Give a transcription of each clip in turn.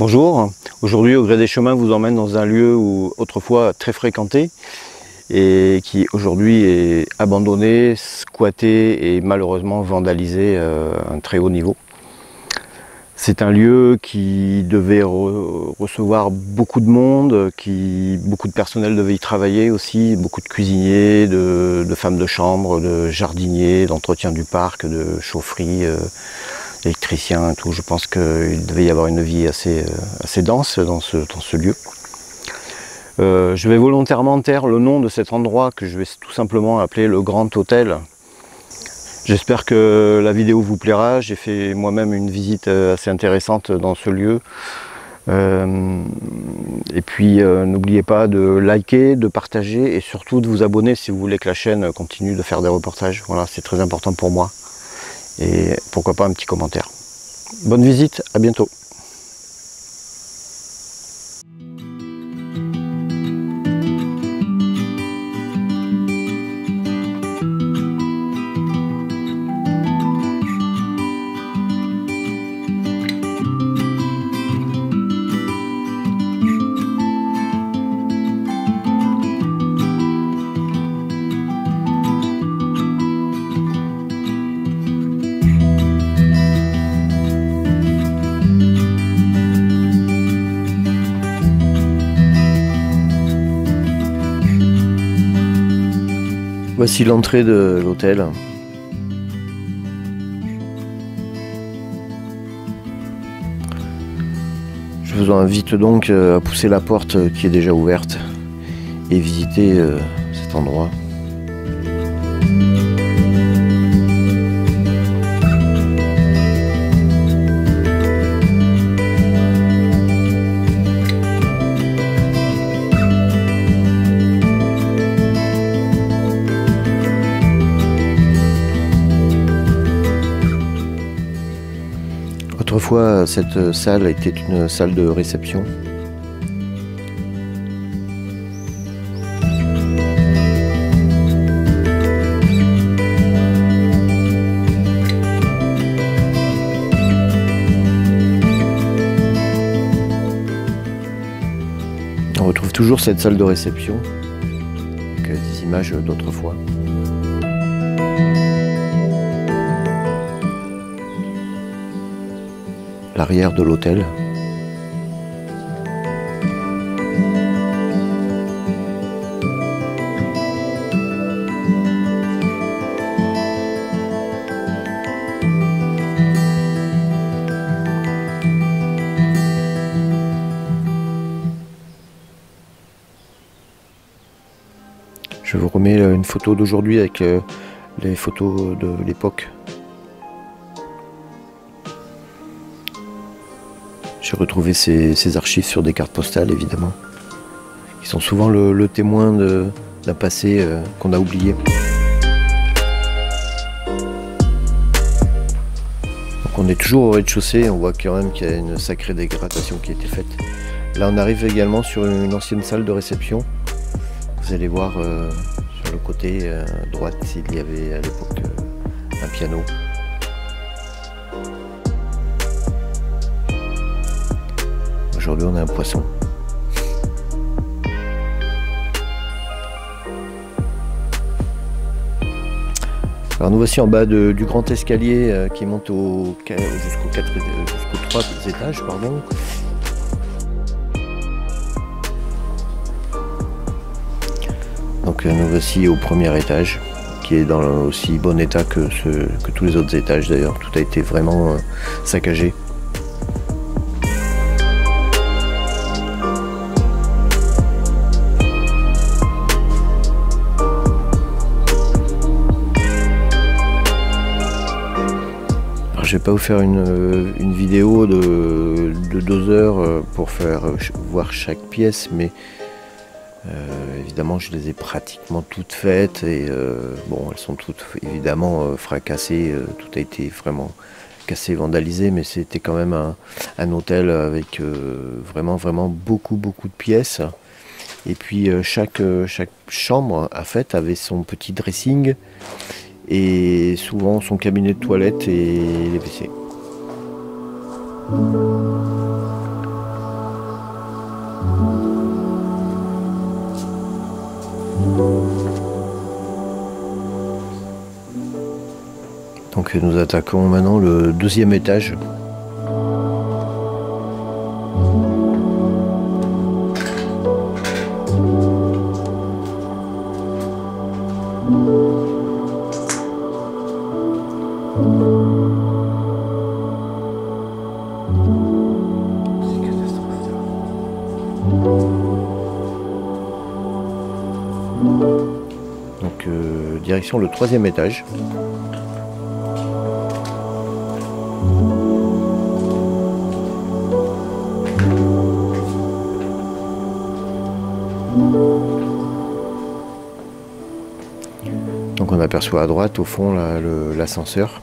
Bonjour, aujourd'hui Au Gré des Chemins vous emmène dans un lieu où autrefois très fréquenté et qui aujourd'hui est abandonné, squatté et malheureusement vandalisé à un très haut niveau. C'est un lieu qui devait recevoir beaucoup de monde, beaucoup de personnel devait y travailler aussi, beaucoup de cuisiniers, de femmes de chambre, de jardiniers, d'entretien du parc, de chaufferie, électriciens et tout. Je pense qu'il devait y avoir une vie assez dense dans ce lieu. Je vais volontairement taire le nom de cet endroit que je vais tout simplement appeler le Grand Hôtel. J'espère que la vidéo vous plaira. J'ai fait moi-même une visite assez intéressante dans ce lieu. Et puis n'oubliez pas de liker, de partager et surtout de vous abonner si vous voulez que la chaîne continue de faire des reportages. Voilà, c'est très important pour moi. Et pourquoi pas un petit commentaire. Bonne visite, à bientôt. Voici l'entrée de l'hôtel. Je vous invite donc à pousser la porte qui est déjà ouverte et visiter cet endroit. Autrefois, cette salle était une salle de réception. On retrouve toujours cette salle de réception avec des images d'autrefois. L'arrière de l'hôtel. Je vous remets une photo d'aujourd'hui avec les photos de l'époque. J'ai retrouvé ces archives sur des cartes postales, évidemment, qui sont souvent le témoin d'un passé qu'on a oublié. Donc on est toujours au rez-de-chaussée, on voit quand même qu'il y a une sacrée dégradation qui a été faite. Là on arrive également sur une ancienne salle de réception. Vous allez voir sur le côté droite s'il y avait à l'époque un piano. Aujourd'hui, on a un poisson. Alors nous voici en bas du grand escalier qui monte jusqu'aux 3 étages. Pardon. Donc nous voici au premier étage, qui est dans aussi bon état que tous les autres étages d'ailleurs. Tout a été vraiment saccagé. Je vais pas vous faire une vidéo de 2 heures pour faire voir chaque pièce, mais évidemment je les ai pratiquement toutes faites et bon, elles sont toutes évidemment fracassées, tout a été vraiment cassé, vandalisé, mais c'était quand même un hôtel avec vraiment beaucoup de pièces. Et puis chaque chambre en fait avait son petit dressing et souvent son cabinet de toilette et les WC. Donc nous attaquons maintenant le deuxième étage. Donc direction le troisième étage. Donc on aperçoit à droite au fond l'ascenseur.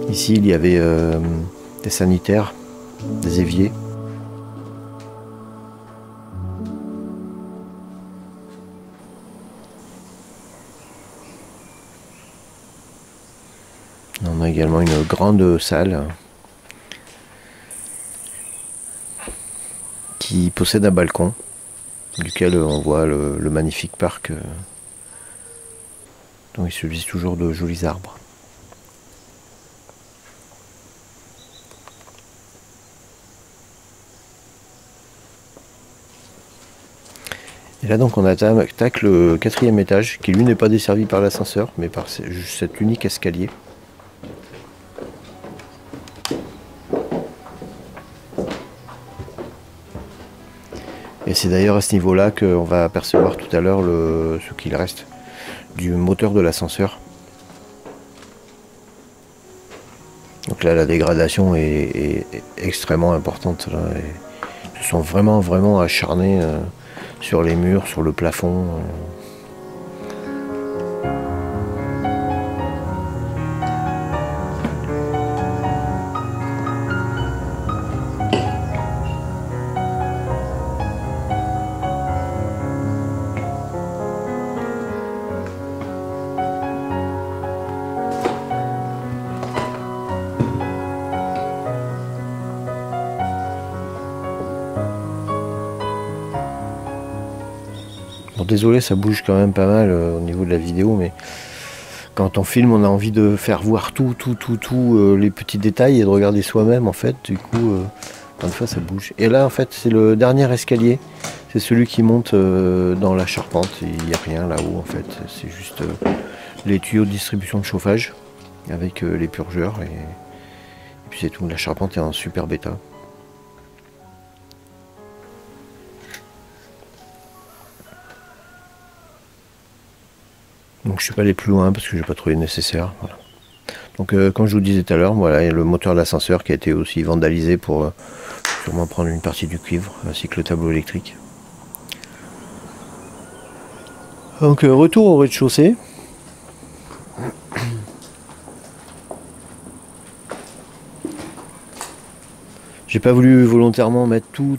Ici il y avait des sanitaires, des éviers. On a également une grande salle qui possède un balcon duquel on voit le magnifique parc dont il subsiste toujours de jolis arbres. Et là donc on attaque le quatrième étage qui lui n'est pas desservi par l'ascenseur mais par cet unique escalier. Et c'est d'ailleurs à ce niveau-là qu'on va apercevoir tout à l'heure ce qu'il reste du moteur de l'ascenseur. Donc là la dégradation est extrêmement importante. Là, et ils se sont vraiment acharnés sur les murs, sur le plafond. Bon, désolé, ça bouge quand même pas mal au niveau de la vidéo, mais quand on filme, on a envie de faire voir tout les petits détails et de regarder soi-même en fait. Du coup, plein de fois ça bouge. Et là, en fait, c'est le dernier escalier. C'est celui qui monte dans la charpente. Il n'y a rien là-haut en fait. C'est juste les tuyaux de distribution de chauffage avec les purgeurs et puis c'est tout. La charpente est en super bêta. Donc je suis pas allé plus loin parce que j'ai pas trouvé nécessaire. Voilà. Donc comme je vous disais tout à l'heure, voilà, il y a le moteur de l'ascenseur qui a été aussi vandalisé pour sûrement prendre une partie du cuivre, ainsi que le tableau électrique. Donc retour au rez-de-chaussée. J'ai pas voulu volontairement mettre tout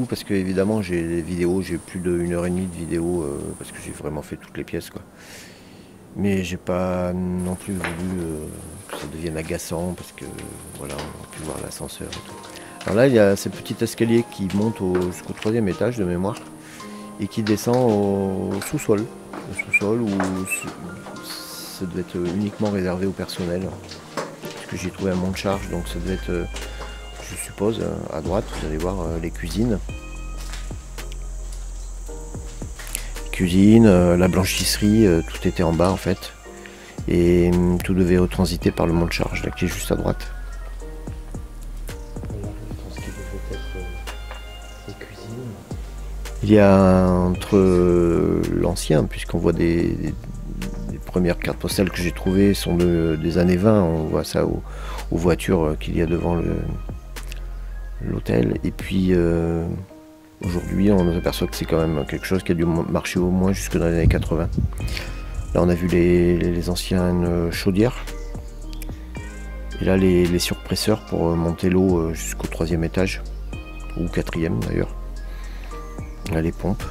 parce que évidemment j'ai des vidéos, j'ai plus d'1 heure et demie de vidéo parce que j'ai vraiment fait toutes les pièces quoi. Mais j'ai pas non plus voulu que ça devienne agaçant parce que voilà, on a pu voir l'ascenseur et tout. Alors là il y a ce petit escalier qui monte jusqu'au 3e étage de mémoire et qui descend au sous-sol. Au sous-sol où ça devait être uniquement réservé au personnel. Parce que j'ai trouvé un monte-charge donc ça devait être je suppose à droite vous allez voir les cuisines. La blanchisserie, tout était en bas en fait. Et tout devait retransiter par le monte-charge, là qui est juste à droite. Il y a entre l'ancien, puisqu'on voit des premières cartes postales que j'ai trouvées sont des années 20, on voit ça aux voitures qu'il y a devant l'hôtel. Et puis aujourd'hui, on aperçoit que c'est quand même quelque chose qui a dû marcher au moins jusque dans les années 80. Là, on a vu les anciennes chaudières. Et là, les surpresseurs pour monter l'eau jusqu'au 3e étage, ou 4e d'ailleurs. Là, les pompes.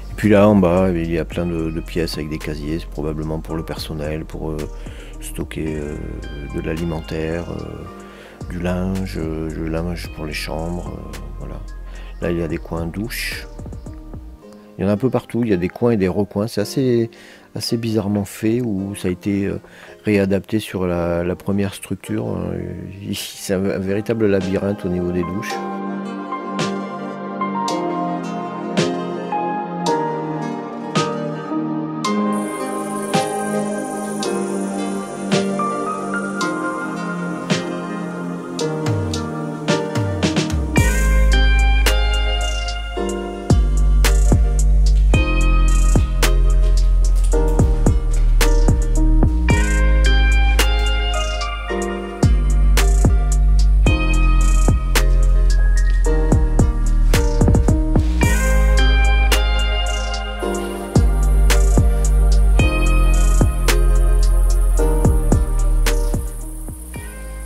Et puis là, en bas, il y a plein de pièces avec des casiers. C'est probablement pour le personnel, pour stocker de l'alimentaire. Du linge, le linge pour les chambres, Voilà. Là, il y a des coins douches. Il y en a un peu partout. Il y a des coins et des recoins. C'est assez bizarrement fait, où ça a été réadapté sur la première structure. C'est un véritable labyrinthe au niveau des douches.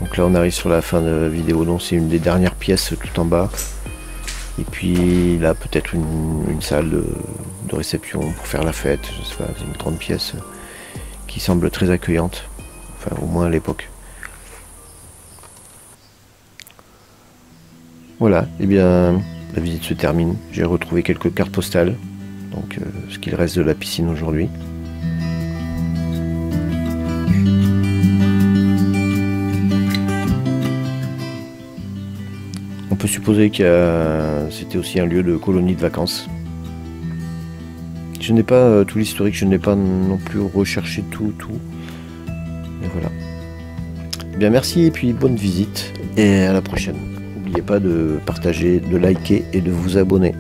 Donc là on arrive sur la fin de la vidéo, donc c'est une des dernières pièces tout en bas. Et puis là peut-être une salle de réception pour faire la fête, je sais pas, c'est une grande pièce qui semble très accueillante, enfin au moins à l'époque. Voilà, et bien la visite se termine. J'ai retrouvé quelques cartes postales, donc ce qu'il reste de la piscine aujourd'hui. On peut supposer que c'était aussi un lieu de colonie de vacances. Je n'ai pas tout l'historique, je n'ai pas non plus recherché tout. Mais voilà. Bien, merci et puis bonne visite et à la prochaine. N'oubliez pas de partager, de liker et de vous abonner.